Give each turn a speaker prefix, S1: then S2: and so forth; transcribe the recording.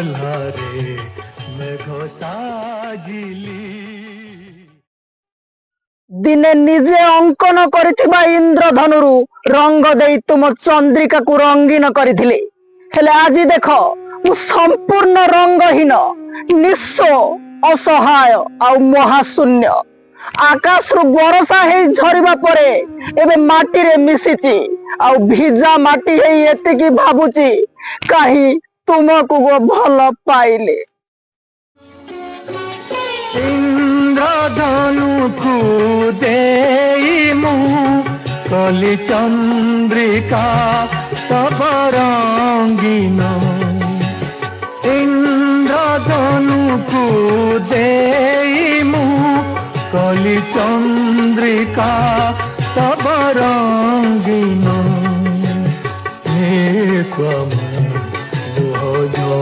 S1: पल्हारे मेघ साजिली
S2: दिने निजे अंकन करिथिबा इंद्रधनुरु रंग देई तुम चंद्रिका को रंगीन करिथिले हेले आज देख मु संपूर्ण रंगहीन निस्स असहाय आउ महाशून्य आकाश रु बरसा हे झरिबा परे एबे माटी रे मिसिची आउ भिजा माटी हे एतिकी भाबुची काहे तुमको गो भल पाइले
S1: इंद्रधनु को देई मु कली चंद्रिका तब रंगीन इंद्रधनु को देई मु कली चंद्रिका तब रंगीन हे स्वामी